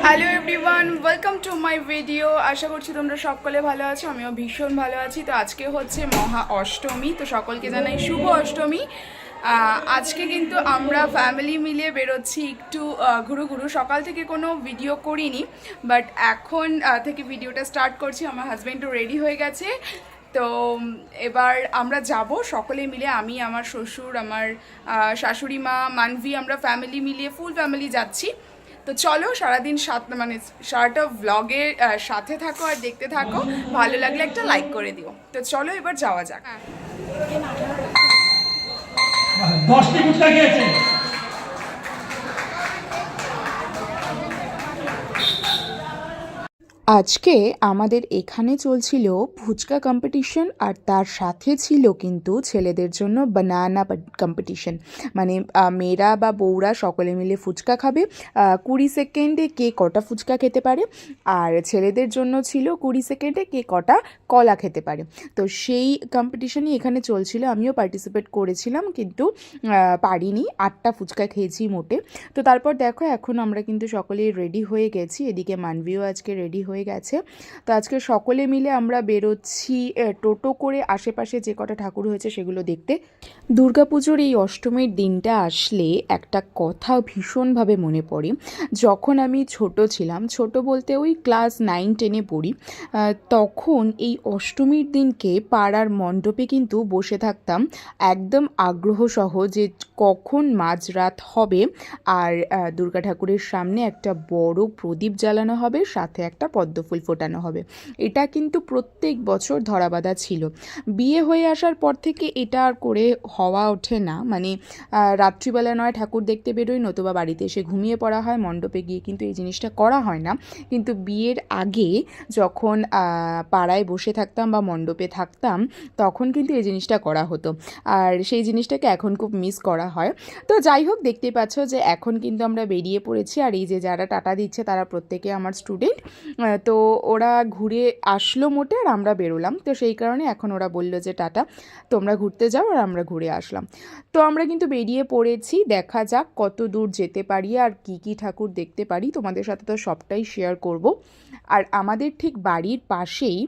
Hello everyone, welcome to my video. আশা করছি তোমরা সকলে ভালো আছো, আমিও ভীষণ ভালো আছি। তো আজকে হচ্ছে মহা অষ্টমী, তো সকলকে জানাই শুভ অষ্টমী। আজকে কিন্তু আমরা ফ্যামিলি মিলে বেরোচ্ছি একটু ঘুরু। সকাল থেকে কোনো ভিডিও করিনি, বাট এখন থেকে ভিডিওটা স্টার্ট করছি। আমার হাজব্যান্ডও রেডি হয়ে গেছে, তো এবার আমরা যাব সকলে মিলে, আমি, আমার শ্বশুর, আমার শাশুড়ি মা, মানভি, আমরা ফ্যামিলি মিলিয়ে ফুল ফ্যামিলি যাচ্ছি। তো চলো সারাদিন সারাটা ব্লগের সাথে থাকো আর দেখতে থাকো। ভালো লাগলে একটা লাইক করে দিও। তো চলো এবার যাওয়া যাক। 10টি ফুচকা খেয়েছে। আজকে আমাদের এখানে চলছিল ফুচকা কম্পিটিশন, আর তার সাথে ছিল কিন্তু ছেলেদের জন্য বানানা কম্পিটিশন। মানে মেয়েরা বা বউরা সকলে মিলে ফুচকা খাবে, 20 সেকেন্ডে কে কটা ফুচকা খেতে পারে, আর ছেলেদের জন্য ছিল 20 সেকেন্ডে কে কটা কলা খেতে পারে। তো সেই কম্পিটিশনই এখানে চলছিল, আমিও পার্টিসিপেট করেছিলাম, কিন্তু পারিনি। 8টা ফুচকা খেয়েছি মোটে। তো তারপর দেখো এখন আমরা কিন্তু সকলেই রেডি হয়ে গেছি, এদিকে মানবিও আজকে রেডি হয়ে গেছে। তো আজকে সকলে মিলে আমরা বেরোচ্ছি টোটো করে আশেপাশে যে কটা ঠাকুর হয়েছে সেগুলো দেখতে। দুর্গাপুজোর এই অষ্টমীর দিনটা আসলে একটা কথা ভীষণভাবে মনে পড়ে। যখন আমি ছোট ছিলাম, ছোট বলতে ওই ক্লাস 9-10-এ পড়ি, তখন এই অষ্টমীর দিনকে পাড়ার মণ্ডপে কিন্তু বসে থাকতাম একদম আগ্রহসহ যে কখন মাঝরাত হবে আর দুর্গা ঠাকুরের সামনে একটা বড় প্রদীপ জ্বালানো হবে, সাথে একটা পদ্মফুল ফোটানো হবে। এটা কিন্তু প্রত্যেক বছর ধরাবাঁধা ছিল। বিয়ে হয়ে আসার পর থেকে এটা আর করে হওয়া ওঠে না। মানে রাত্রিবেলা নয় ঠাকুর দেখতে বেরোই, নতুবা বাড়িতে এসে ঘুমিয়ে পড়া হয়, মণ্ডপে গিয়ে কিন্তু এই জিনিসটা করা হয় না। কিন্তু বিয়ের আগে যখন পাড়ায় বসে থাকতাম বা মণ্ডপে থাকতাম, তখন কিন্তু এই জিনিসটা করা হতো, আর সেই জিনিসটাকে এখন খুব মিস করা হয়। তো যাই হোক, দেখতে পাচ্ছ যে এখন কিন্তু আমরা বেরিয়ে পড়েছি, আর এই যে যারা টাটা দিচ্ছে তারা প্রত্যেকে আমার স্টুডেন্ট। তো ওরা ঘুরে আসলো মোটে, আর আমরা বেরোলাম। তো সেই কারণে এখন ওরা বললো যে টাটা, তোমরা ঘুরতে যাও আর আমরা ঘুরে আসলাম। তো আমরা কিন্তু বেরিয়ে পড়েছি, দেখা যাক কত দূর যেতে পারি আর কি কি ঠাকুর দেখতে পারি। তোমাদের সাথে তো সবটাই শেয়ার করব। আর আমাদের ঠিক বাড়ির পাশেই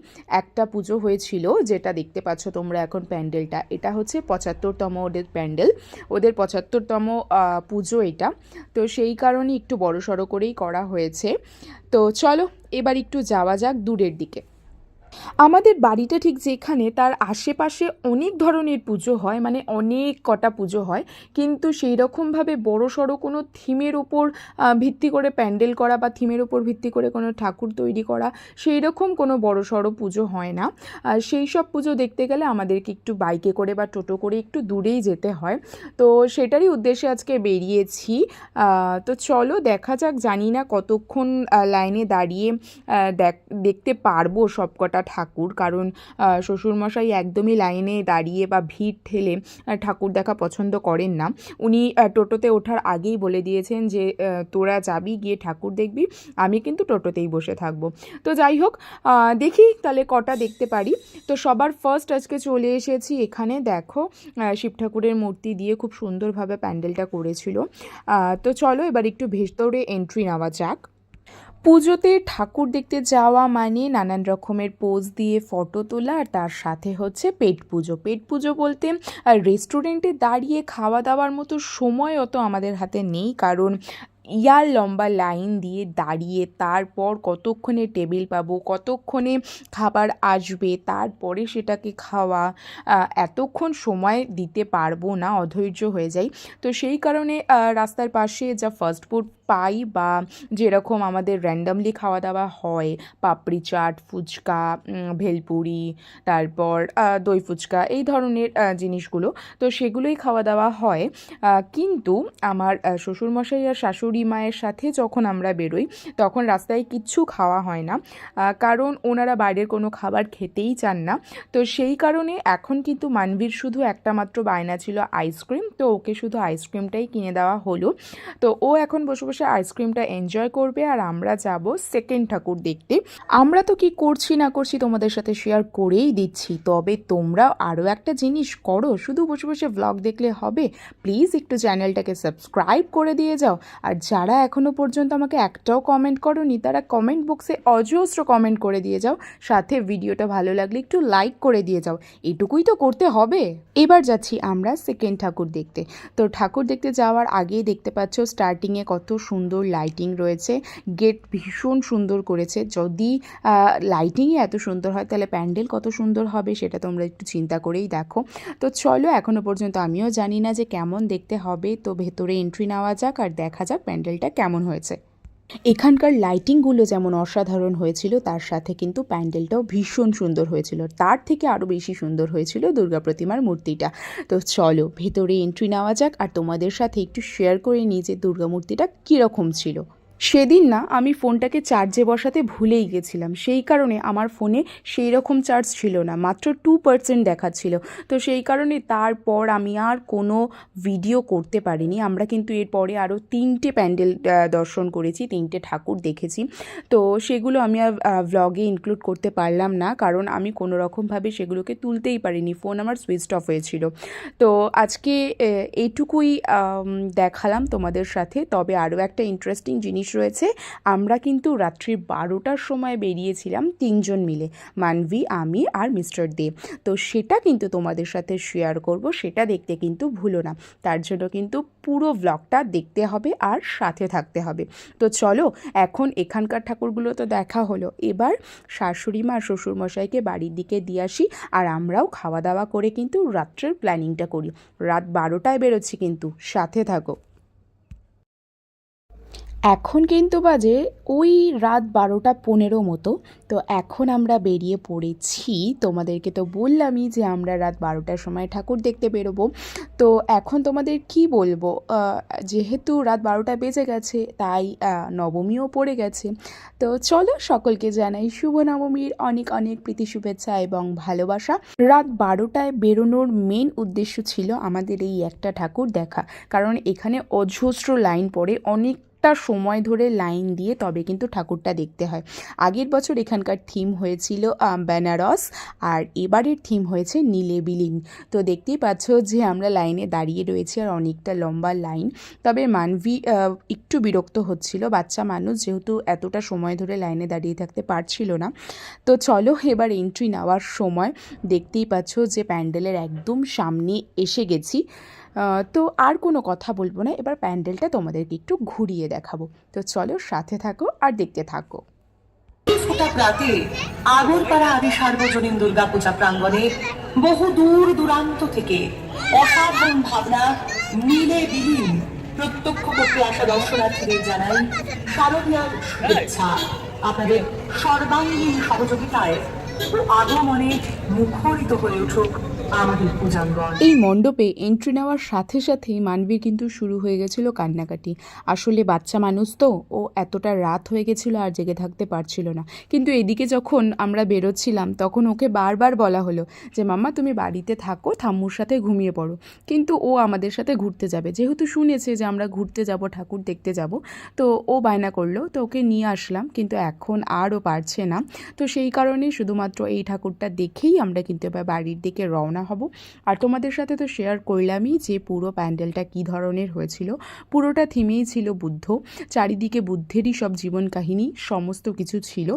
একটা পুজো হয়েছিল, যেটা দেখতে পাচ্ছ তোমরা এখন প্যান্ডেলটা, এটা হচ্ছে 75তম ওদের প্যান্ডেল, ওদের 75তম পুজো এটা। তো সেই কারণে একটু বড়সড় করেই করা হয়েছে। তো চলো এবার একটু যাওয়া যাক দূরের দিকে। আমাদের বাড়িটা ঠিক যেখানে, তার আশেপাশে অনেক ধরনের পুজো হয়, মানে অনেক কটা পুজো হয়, কিন্তু সেই রকমভাবে বড়সড় কোনো থিমের ওপর ভিত্তি করে প্যান্ডেল করা বা থিমের ওপর ভিত্তি করে কোনো ঠাকুর তৈরি করা, সেই রকম কোনো বড়সড় পুজো হয় না। সেই সব পুজো দেখতে গেলে আমাদেরকে একটু বাইকে করে বা টোটো করে একটু দূরেই যেতে হয়। তো সেটারই উদ্দেশ্যে আজকে বেরিয়েছি। তো চলো দেখা যাক, জানি না কতক্ষণ লাইনে দাঁড়িয়ে দেখতে পারবো সব কটা ঠাকুর, কারণ শ্বশুরমশাই একদমই লাইনে দাঁড়িয়ে বা ভিড় ঠেলে ঠাকুর দেখা পছন্দ করেন না। উনি টোটোতে ওঠার আগেই বলে দিয়েছেন যে তোরা যাবি গিয়ে ঠাকুর দেখবি, আমি কিন্তু টোটোতেই বসে থাকবো। তো যাই হোক, দেখি তাহলে কটা দেখতে পারি। তো সবার ফার্স্ট আজকে চলে এসেছি এখানে, দেখো শিব ঠাকুরের মূর্তি দিয়ে খুব সুন্দরভাবে প্যান্ডেলটা করেছিল। তো চলো এবার একটু ভেতরে এন্ট্রি নেওয়া যাক। পুজোতে ঠাকুর দেখতে যাওয়া মানে নানান রকমের পোজ দিয়ে ফটো তোলা, আর তার সাথে হচ্ছে পেট পুজো। পেট পুজো বলতে রেস্টুরেন্টে দাঁড়িয়ে খাওয়া দাওয়ার মতো সময় অত আমাদের হাতে নেই, কারণ ইয়ার লম্বা লাইন দিয়ে দাঁড়িয়ে তারপর কতক্ষণে টেবিল পাবো, কতক্ষণে খাবার আসবে, তারপরে সেটাকে খাওয়া, এতক্ষণ সময় দিতে পারবো না, অধৈর্য হয়ে যাই। তো সেই কারণে রাস্তার পাশে যা ফাস্ট ফুড পাই বা যেরকম আমাদের র্যান্ডামলি খাওয়া দাওয়া হয়, পাপড়ি চাট, ফুচকা, ভেলপুরি, তারপর দই ফুচকা, এই ধরনের জিনিসগুলো, তো সেগুলোই খাওয়া দাওয়া হয়। কিন্তু আমার শ্বশুরমশাই আর শাশুড়ি মায়ের সাথে যখন আমরা বেরোই, তখন রাস্তায় কিচ্ছু খাওয়া হয় না, কারণ ওনারা বাইরের কোনো খাবার খেতেই চান না। তো সেই কারণে এখন কিন্তু মানবীর শুধু একটা মাত্র বায়না ছিল আইসক্রিম, তো ওকে শুধু আইসক্রিমটাই কিনে দেওয়া হলো। তো ও এখন বসে বসে আইসক্রিমটা এনজয় করবে, আর আমরা যাব সেকেন্ড ঠাকুর দেখতে। আমরা তো কি করছি না করছি তোমাদের সাথে শেয়ার করেই দিচ্ছি, তবে তোমরাও আরও একটা জিনিস করো, শুধু বসে বসে ভ্লগ দেখলে হবে, প্লিজ একটু চ্যানেলটাকে সাবস্ক্রাইব করে দিয়ে যাও, আর যারা এখনও পর্যন্ত আমাকে একটাও কমেন্ট করোনি তারা কমেন্ট বক্সে অজস্র কমেন্ট করে দিয়ে যাও, সাথে ভিডিওটা ভালো লাগলে একটু লাইক করে দিয়ে যাও, এটুকুই তো করতে হবে। এবার যাচ্ছি আমরা সেকেন্ড ঠাকুর দেখতে। তো ঠাকুর দেখতে যাওয়ার আগেই দেখতে পাচ্ছ স্টার্টিংয়ে কত সুন্দর লাইটিং রয়েছে, গেট ভীষণ সুন্দর করেছে। যদি লাইটিংই এত সুন্দর হয় তাহলে প্যান্ডেল কত সুন্দর হবে সেটা তোমরা একটু চিন্তা করেই দেখো। তো চলো, এখনও পর্যন্ত আমিও জানি না যে কেমন দেখতে হবে, তো ভেতরে এন্ট্রি নেওয়া যাক আর দেখা যাক প্যান্ডেলটা কেমন হয়েছে। এখানকার লাইটিংগুলো যেমন অসাধারণ হয়েছিল, তার সাথে কিন্তু প্যান্ডেলটাও ভীষণ সুন্দর হয়েছিল। তার থেকে আরও বেশি সুন্দর হয়েছিল দুর্গা প্রতিমার মূর্তিটা। তো চলো ভেতরে এন্ট্রি নেওয়া যাক আর তোমাদের সাথে একটু শেয়ার করে নিই যে দুর্গা মূর্তিটা কীরকম ছিল। সেদিন না আমি ফোনটাকে চার্জে বসাতে ভুলেই গেছিলাম, সেই কারণে আমার ফোনে সেই রকম চার্জ ছিল না, মাত্র 2% দেখাচ্ছিল। তো সেই কারণে তারপর আমি আর কোনো ভিডিও করতে পারিনি। আমরা কিন্তু এরপরে আরও 3টে প্যান্ডেল দর্শন করেছি, 3টে ঠাকুর দেখেছি। তো সেগুলো আমি আর ভ্লগে ইনক্লুড করতে পারলাম না, কারণ আমি কোনো রকমভাবে সেগুলোকে তুলতেই পারিনি, ফোন আমার সুইচড অফ হয়েছিল। তো আজকে এইটুকুই দেখালাম তোমাদের সাথে। তবে আরও একটা ইন্টারেস্টিং জিনিস রয়েছে, আমরা কিন্তু রাত্রি 12টার সময় বেরিয়েছিলাম 3জন মিলে, মানভি, আমি আর মিস্টার দে। তো সেটা কিন্তু তোমাদের সাথে শেয়ার করব, সেটা দেখতে কিন্তু ভুলো না। তার জন্য কিন্তু পুরো ব্লগটা দেখতে হবে আর সাথে থাকতে হবে। তো চলো, এখন এখানকার ঠাকুরগুলো তো দেখা হলো, এবার শাশুড়ি মা শ্বশুরমশাইকে বাড়ির দিকে দিয়ে আসি আর আমরাও খাওয়া দাওয়া করে কিন্তু রাত্রের প্ল্যানিংটা করি। রাত 12টায় বেরোচ্ছি, কিন্তু সাথে থাকো। এখন কিন্তু বাজে ওই রাত 12টা 15 মতো। তো এখন আমরা বেরিয়ে পড়েছি, তোমাদেরকে তো বললামই যে আমরা রাত 12টার সময় ঠাকুর দেখতে বেরোবো। তো এখন তোমাদের কি বলবো, যেহেতু রাত 12টা বেজে গেছে তাই নবমীও পড়ে গেছে। তো চলো, সকলকে জানাই শুভ নবমীর অনেক অনেক প্রীতি শুভেচ্ছা এবং ভালোবাসা। রাত 12টায় বেরোনোর মেন উদ্দেশ্য ছিল আমাদের এই একটা ঠাকুর দেখা, কারণ এখানে অজস্র লাইন পড়ে, অনেকটা সময় ধরে লাইন দিয়ে তবে কিন্তু ঠাকুরটা দেখতে হয়। আগের বছর এখানকার থিম হয়েছিল বেনারস, আর এবারের থিম হয়েছে নীলে বিলীন। তো দেখতেই পাচ্ছ যে আমরা লাইনে দাঁড়িয়ে রয়েছি আর অনেকটা লম্বা লাইন। তবে মানভি একটু বিরক্ত হচ্ছিল, বাচ্চা মানুষ যেহেতু এতটা সময় ধরে লাইনে দাঁড়িয়ে থাকতে পারছিল না। তো চলো, এবার এন্ট্রি নেওয়ার সময় দেখতেই পাচ্ছ যে প্যান্ডেলের একদম সামনে এসে গেছি। তো আর কোনো কথা বলবো না, এবার প্যান্ডেলটা তোমাদেরকে একটু ঘুরিয়ে দেখাবো। তো চলো, সাথে থাকো আর দেখতে থাকো। রাতে আগরপাড়া আদি সার্বজনীন দুর্গাপূজা প্রাঙ্গণে বহু দূর দূরান্ত থেকে অসাধারণ ভাবনা নীলে বিলীন প্রত্যক্ষ করতে আসা দর্শনার্থীদের জানাই শারদীয়ার শুভেচ্ছা। আপনাদের সর্বাঙ্গীন সহযোগিতায় ও আগমনে মুখরিত হয়ে উঠুক আমাদের পূজাঙ্গন। এই মণ্ডপে এন্ট্রি নেওয়ার সাথে সাথেই মানবীর কিন্তু শুরু হয়ে গেছিলো কান্নাকাটি। আসলে বাচ্চা মানুষ তো, ও এতটা রাত হয়ে গেছিলো আর জেগে থাকতে পারছিল না। কিন্তু এদিকে যখন আমরা বেরোচ্ছিলাম তখন ওকে বারবার বলা হলো যে মাম্মা তুমি বাড়িতে থাকো, ঠাম্মুর সাথে ঘুমিয়ে পড়ো। কিন্তু ও আমাদের সাথে ঘুরতে যাবে, যেহেতু শুনেছে যে আমরা ঘুরতে যাব, ঠাকুর দেখতে যাব, তো ও বায়না করলো, তো ওকে নিয়ে আসলাম। কিন্তু এখন আর ও পারছে না, তো সেই কারণে শুধুমাত্র এই ঠাকুরটা দেখেই আমরা কিন্তু এবার বাড়ির দিকে রওনা হব। আর তোমাদের সাথে তো শেয়ার করলামই যে পুরো প্যান্ডেলটা কী ধরনের হয়েছিল। পুরোটা থিমেই ছিল বুদ্ধ, চারিদিকে বুদ্ধেরই সব জীবন কাহিনী সমস্ত কিছু ছিল।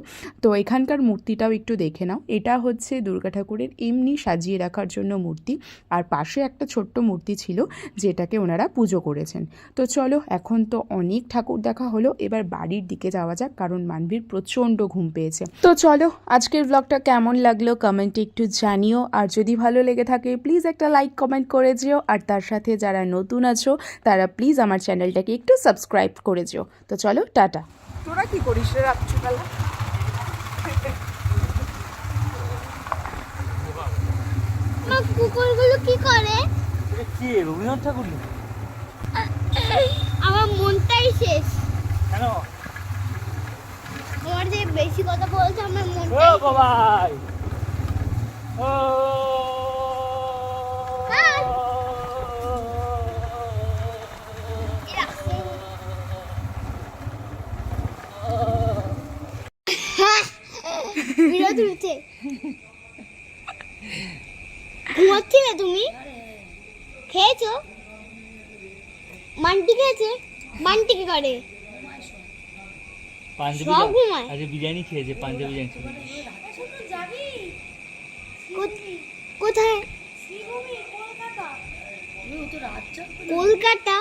তো এখানকার মূর্তিটাও একটু দেখে নাও, এটা হচ্ছে দুর্গা ঠাকুরের এমনি সাজিয়ে রাখার জন্য মূর্তি, আর পাশে একটা ছোট্ট মূর্তি ছিল যেটাকে ওনারা পুজো করেছেন। তো চলো, এখন তো অনেক ঠাকুর দেখা হলো, এবার বাড়ির দিকে যাওয়া যাক, কারণ মানভীর প্রচণ্ড ঘুম পেয়েছে। তো চলো, আজকের ব্লগটা কেমন লাগলো কমেন্টে একটু জানিও, আর যদি ভালো লেগে থাকে প্লিজ একটা লাইক কমেন্ট করে যেও, আর তার সাথে যারা নতুন আছো তারা প্লিজ আমার চ্যানেলটাকে একটু সাবস্ক্রাইব করে যেও। তো চলো, টাটা। তোরা কি করিস রে রাত্রিবেলা? কুকুরগুলো কি করে? কি রবীন্দ্রনাথ ঠাকুর? আমার মনটাই শেষ। কেন? আমার যে বেশি কথা বলছে আমার ও মনটাই বাবাই, ও বিরোধ উঠছে। ঘুমাচ্ছিলে তুমি? খেয়েছো? মান্টি খেয়েছে? বান্টি কি করে? পাঞ্জাবি সব ঘুমায়। আজকে বিরিয়ানি খেয়েছে, পাঞ্জাবি জানি কোথায়? কলকাতা।